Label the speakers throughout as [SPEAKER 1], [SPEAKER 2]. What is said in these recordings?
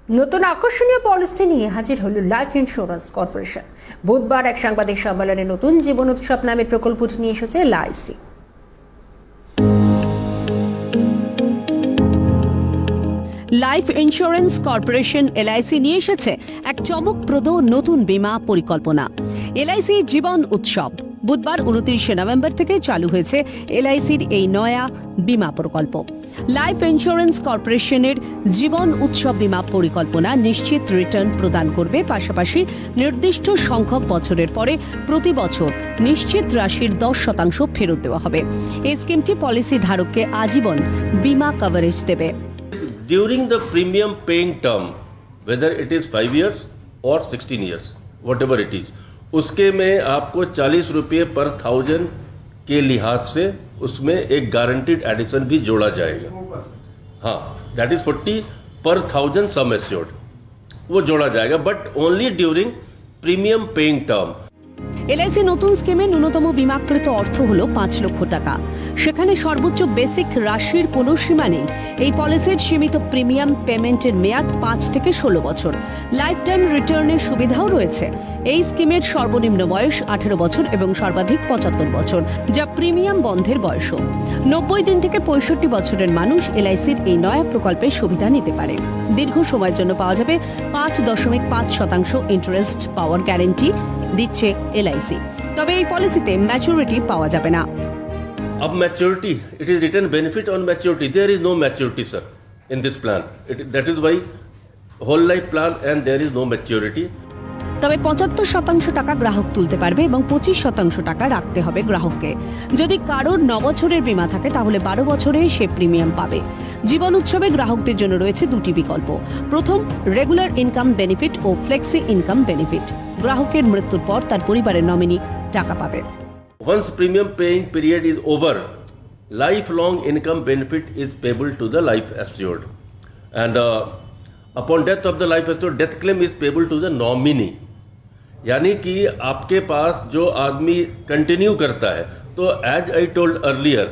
[SPEAKER 1] নতুন আকর্ষণীয় পলিসি নিয়ে হাজির হল লাইফ ইন্স্যুরেন্স কর্পোরেশন। বুধবার এক সাংবাদিক সম্মেলনে নতুন জীবন উৎসব নামে প্রকল্পটি নিয়ে এসেছে LIC.
[SPEAKER 2] Life insurance corporation LIC নিয়ে এসেছে এক চমকপ্রদ নতুন বীমা পরিকল্পনা, এলআইসি জীবন উৎসব। বুধবার 29 নভেম্বর থেকে চালু হয়েছে এলআইসির এই নয়া বীমা প্রকল্প। লাইফ ইন্স্যুরেন্স কর্পোরেশনের জীবন উৎসব বীমা পরিকল্পনা নিশ্চিত রিটার্ন প্রদান করবে, পাশাপাশি নির্দিষ্ট সংখ্যক বছরের পরে প্রতি বছর নিশ্চিত রাশির 10% ফেরত দেওয়া হবে। এই স্কিমটি পলিসি ধারককে আজীবন বীমা কভারেজ দেবে।
[SPEAKER 3] During the premium paying term, whether it is 5 years or 16 years, whatever it is, उसके में आपको 40 रुपये पर 1000 के लिहाज से उसमें एक गारंटीड एडिशन भी जोड़ा जाएगा। हाँ, दैट इज 40 पर 1000 सम एश्योर्ड, वो जोड़ा जाएगा, but only during premium paying term.
[SPEAKER 2] LIC নতুন স্কিমে ন্যূনতম বিমাকৃত অর্থ হল 5 লক্ষ টাকা। সেখানে সর্বোচ্চ বেসিক রাশির কোনো সীমা নেই। এই পলিসির সীমিত প্রিমিয়াম পেমেন্টের মেয়াদ 5 থেকে 16 বছর। লাইফ টাইম রিটার্নের সুবিধাও রয়েছে। এই স্কিমের সর্বনিম্ন বয়স 18 বছর এবং সর্বাধিক 75 বছর, যা প্রিমিয়াম বন্ধের বয়সও। 90 দিন থেকে 65 বছরের মানুষ এলআইসির এই নয়া প্রকল্পের সুবিধা নিতে পারে। দীর্ঘ সময়ের জন্য পাওয়া যাবে 5.5% ইন্টারেস্ট পাওয়ার গ্যারান্টি দিচ্ছে এলআইসি। তবে এই পলিসিতে ম্যাচুরিটি পাওয়া যাবে না।
[SPEAKER 3] अब maturity, it is return benefit on maturity, there is no maturity sir in this plan, that is why whole life plan and there is no maturity.
[SPEAKER 2] তবে 75% টাকা গ্রাহক তুলতে পারবে এবং 25% টাকা রাখতে হবে গ্রাহককে। যদি কারোর 9 বছরের বীমা থাকে তাহলে 12 বছরে সে প্রিমিয়াম পাবে। জীবন উৎসবে গ্রাহকদের জন্য রয়েছে দুটি বিকল্প। প্রথম, রেগুলার ইনকাম বেনিফিট ও ফ্লেক্সি ইনকাম বেনিফিট। গ্রাহকের মৃত্যুর পর তার পরিবারের নমিনি টাকা পাবে।
[SPEAKER 3] Once premium paying period is over, lifelong income benefit is payable to the life assured, and upon death of the life assured, death claim is payable to the nominee। यानी कि आपके पास जो आदमी कंटिन्यू करता है, तो एज आई टोल्ड अर्लियर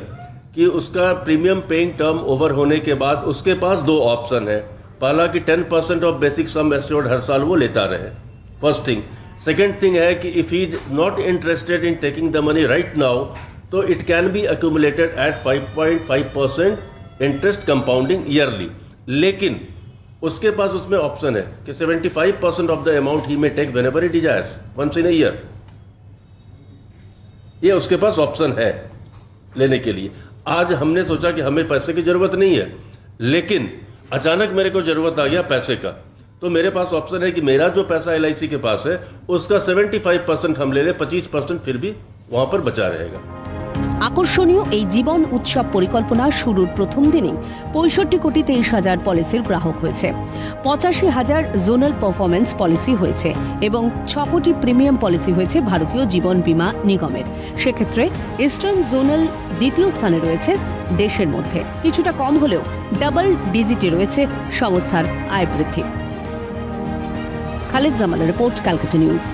[SPEAKER 3] कि उसका प्रीमियम पेइंग टर्म ओवर होने के बाद उसके पास दो ऑप्शन है। पहला कि 10% ऑफ बेसिक सम एश्योर्ड हर साल वो लेता रहे, फर्स्ट थिंग। सेकेंड थिंग है कि if he not interested in taking the money right now, तो it can be accumulated at 5.5% interest compounding yearly. लेकिन उसके पास उसमें ऑप्शन है कि 75% of the amount he may take whenever he desires once in a year. ये उसके पास option है लेने के लिए। आज हमने सोचा कि हमें पैसे की जरूरत नहीं है, लेकिन अचानक मेरे को जरूरत आ गया पैसे का, तो मेरे पास ऑप्शन है कि मेरा जो पैसा एलआईसी के पास है उसका 75% हम ले लें, 25% फिर भी वहां पर बचा रहेगा।
[SPEAKER 2] আকর্ষণীয় এই জীবন উৎসব পরিকল্পনা শুরুর প্রথম দিনেই 65 কোটি 23 হাজার পলিসির গ্রাহক হয়েছে। 85,000 জোনাল পারফরমেন্স পলিসি হয়েছে এবং 6 কোটি প্রিমিয়াম পলিসি হয়েছে ভারতীয় জীবন বীমা নিগমের। সেক্ষেত্রে ইস্টার্ন জোনাল দ্বিতীয় স্থানে রয়েছে দেশের মধ্যে। কিছুটা কম হলেও ডাবল ডিজিটে রয়েছে সংস্থার আয় বৃদ্ধি। খালিদ জামালের রিপোর্ট, ক্যালকাটা নিউজ।